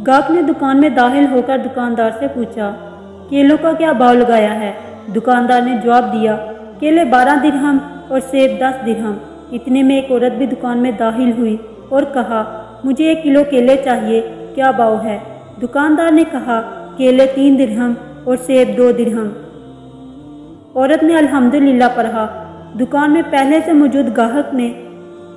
گاہک نے دکان میں داخل ہو کر دکاندار سے پوچھا، کیلوں کا کیا بھاؤ لگایا ہے؟ دکاندار نے جواب دیا، کیلے 12 درہم اور سیب 10 درہم۔ اتنے میں ایک عورت بھی دکان میں داخل ہوئی اور کہا، مجھے 1 کلو کیلے چاہیے، کیا بھاؤ ہے؟ دکاندار نے کہا، کیلے 3 درہم اور سیب 2 درہم۔ عورت نے الحمدللہ پڑھا۔ دکان میں پہلے سے موجود گاہک نے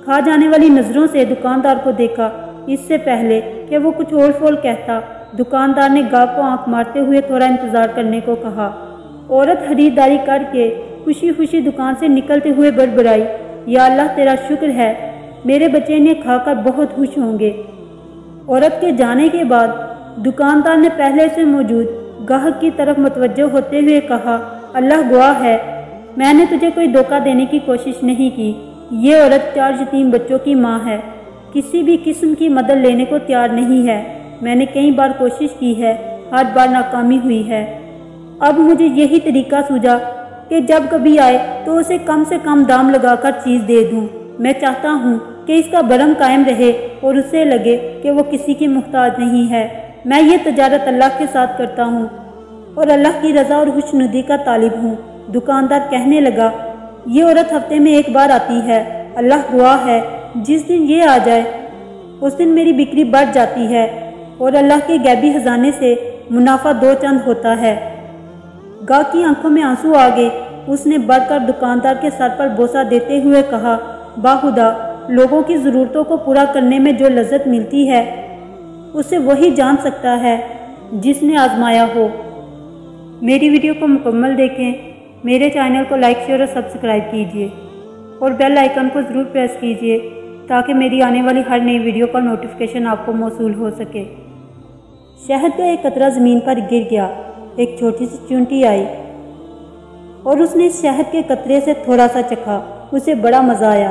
کھا جانے والی نظروں سے دکاندار کو دیکھا۔ اس سے پہلے کہ وہ کچھ اور فول کہتا، دکاندار نے گاہک کو آنکھ مارتے ہوئے تھوڑا انتظار کرنے کو کہا۔ عورت خریداری کر کے خوشی خوشی دکان سے نکلتے ہوئے بڑبڑائی، یا اللہ تیرا شکر ہے، میرے بچے نے کھا کر بہت خوش ہوں گے۔ عورت کے جانے کے بعد دکاندار نے پہلے سے موجود گاہک کی طرف متوجہ ہوتے ہوئے کہا، اللہ گواہ ہے، میں نے تجھے کوئی دھوکہ دینے کی کوشش نہیں کی۔ یہ عورت 4 یتیم بچوں کی ماں ہے، کسی بھی قسم کی مدد لینے کو تیار نہیں ہے۔ میں نے کئی بار کوشش کی ہے، ہر بار ناکامی ہوئی ہے۔ اب مجھے یہی طریقہ سوجا کہ جب کبھی آئے تو اسے کم سے کم دام لگا کر چیز دے دوں۔ میں چاہتا ہوں کہ اس کا بھرم قائم رہے اور اسے لگے کہ وہ کسی کی محتاج نہیں ہے۔ میں یہ تجارت اللہ کے ساتھ کرتا ہوں اور اللہ کی رضا اور خوشنودی کا طالب ہوں۔ دکاندار کہنے لگا، یہ عورت ہفتے میں 1 بار آتی ہے، اللہ گواہ ہے، جس دن یہ آ جائے اس دن میری بکری بڑھ جاتی ہے اور اللہ کے غیبی خزانے سے منافع 2 چند ہوتا ہے۔ گاہک کی آنکھوں میں آنسو آ گئے۔ اس نے بڑھ کر دکاندار کے سر پر بوسہ دیتے ہوئے کہا، باخدا، لوگوں کی ضرورتوں کو پورا کرنے میں جو لذت ملتی ہے اسے وہی جان سکتا ہے جس نے آزمایا ہو۔ میری ویڈیو کو مکمل دیکھیں، میرے چینل کو لائک شیئر اور سبسکرائب کیجیے اور بیل آئیکن کو ضرور پریس کیجیے تاکہ میری آنے والی ہر نئی ویڈیو کا نوٹیفیکیشن آپ کو موصول ہو سکے۔ شہد کا ایک قطرہ زمین پر گر گیا۔ ایک چھوٹی سی چونٹی آئی اور اس نے شہد کے قطرے سے تھوڑا سا چکھا۔ اسے بڑا مزہ آیا۔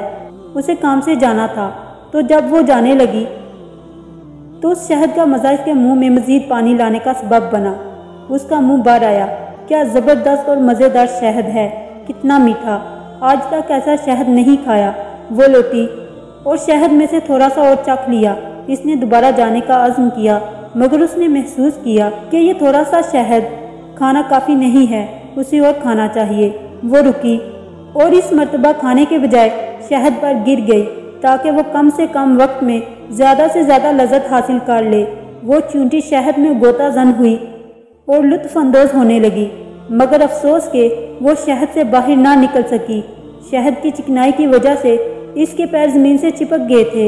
اسے کام سے جانا تھا، تو جب وہ جانے لگی تو اس شہد کا مزہ اس کے منہ میں مزید پانی لانے کا سبب بنا۔ اس کا منہ بھر آیا۔ کیا زبردست اور مزیدار شہد ہے، کتنا میٹھا، آج تک ایسا شہد نہیں کھایا۔ وہ لوٹی اور شہد میں سے تھوڑا سا اور چکھ لیا۔ اس نے دوبارہ جانے کا عزم کیا، مگر اس نے محسوس کیا کہ یہ تھوڑا سا شہد کھانا کافی نہیں ہے، اسے اور کھانا چاہیے۔ وہ رکی اور اس مرتبہ کھانے کے بجائے شہد پر گر گئی تاکہ وہ کم سے کم وقت میں زیادہ سے زیادہ لذت حاصل کر لے۔ وہ چونٹی شہد میں غوطہ زن ہوئی اور لطف اندوز ہونے لگی، مگر افسوس کہ وہ شہد سے باہر نہ نکل سکی۔ شہد کی چکنائی کی وجہ سے اس کے پیر زمین سے چپک گئے تھے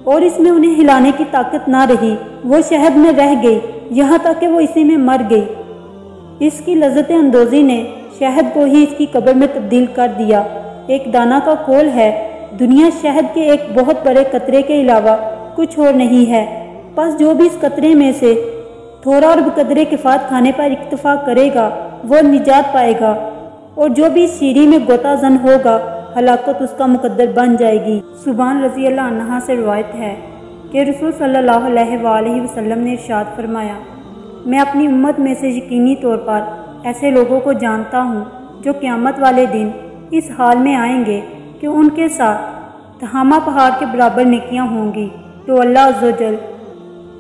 اور اس میں انہیں ہلانے کی طاقت نہ رہی۔ وہ شہد میں رہ گئی یہاں تک کہ وہ اسی میں مر گئی۔ اس کی لذت اندوزی نے شہد کو ہی اس کی قبر میں تبدیل کر دیا۔ ایک دانہ کا قول ہے، دنیا شہد کے ایک بہت بڑے قطرے کے علاوہ کچھ اور نہیں ہے۔ پس جو بھی اس قطرے میں سے تھوڑا اور بقدرے کفایت کھانے پر اکتفا کرے گا وہ نجات پائے گا، اور جو بھی اس شیری میں غوطہ زن ہوگا ہلاکت اس کا مقدر بن جائے گی۔ سبحان رضی اللہ عنہ سے روایت ہے کہ رسول صلی اللہ علیہ وآلہ وسلم نے ارشاد فرمایا، میں اپنی امت میں سے یقینی طور پر ایسے لوگوں کو جانتا ہوں جو قیامت والے دن اس حال میں آئیں گے کہ ان کے ساتھ تہامہ پہاڑ کے برابر نیکیاں ہوں گی، تو اللہ عز و جل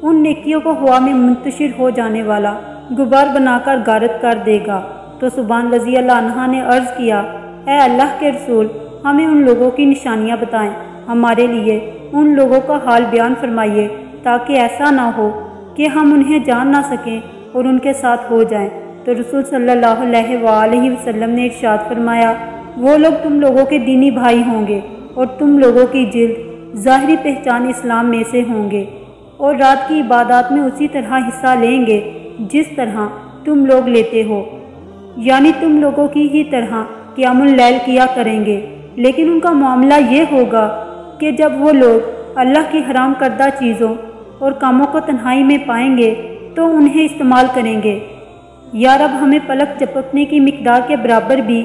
ان نیکیوں کو ہوا میں منتشر ہو جانے والا غبار بنا کر غارت کر دے گا۔ تو سبحان رضی اللہ عنہ نے عرض کیا، اے اللہ کے رسول، ہمیں ان لوگوں کی نشانیاں بتائیں، ہمارے لیے ان لوگوں کا حال بیان فرمائیے تاکہ ایسا نہ ہو کہ ہم انہیں جان نہ سکیں اور ان کے ساتھ ہو جائیں۔ تو رسول صلی اللہ علیہ وآلہ وسلم نے ارشاد فرمایا، وہ لوگ تم لوگوں کے دینی بھائی ہوں گے اور تم لوگوں کی جلد ظاہری پہچان اسلام میں سے ہوں گے اور رات کی عبادات میں اسی طرح حصہ لیں گے جس طرح تم لوگ لیتے ہو، یعنی تم لوگوں کی ہی طرح قیام اللیل کیا کریں گے۔ لیکن ان کا معاملہ یہ ہوگا کہ جب وہ لوگ اللہ کی حرام کردہ چیزوں اور کاموں کو تنہائی میں پائیں گے تو انہیں استعمال کریں گے۔ یا رب، ہمیں پلک جھپکنے کی مقدار کے برابر بھی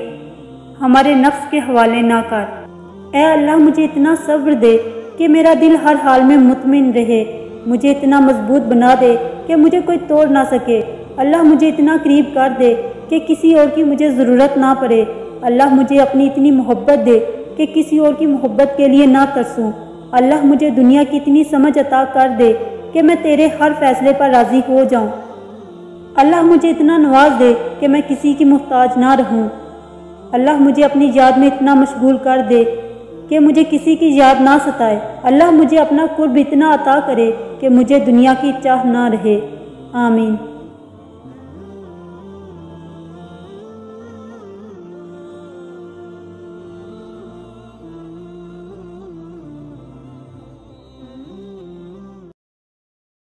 ہمارے نفس کے حوالے نہ کر۔ اے اللہ، مجھے اتنا صبر دے کہ میرا دل ہر حال میں مطمئن رہے، مجھے اتنا مضبوط بنا دے کہ مجھے کوئی توڑ نہ سکے۔ اللہ، مجھے اتنا قریب کر دے کہ کسی اور کی مجھے ضرورت نہ پڑے۔ اللہ، مجھے اپنی اتنی محبت دے کہ کسی اور کی محبت کے لیے نہ ترسوں۔ اللہ، مجھے دنیا کی اتنی سمجھ عطا کر دے کہ میں تیرے ہر فیصلے پر راضی ہو جاؤں۔ اللہ مجھے اتنا نواز دے کہ میں کسی کی محتاج نہ رہوں۔ اللہ مجھے اپنی یاد میں اتنا مشغول کر دے کہ مجھے کسی کی یاد نہ ستائے۔ اللہ مجھے اپنا قرب اتنا عطا کرے کہ مجھے دنیا کی چاہ نہ رہے۔ آمین۔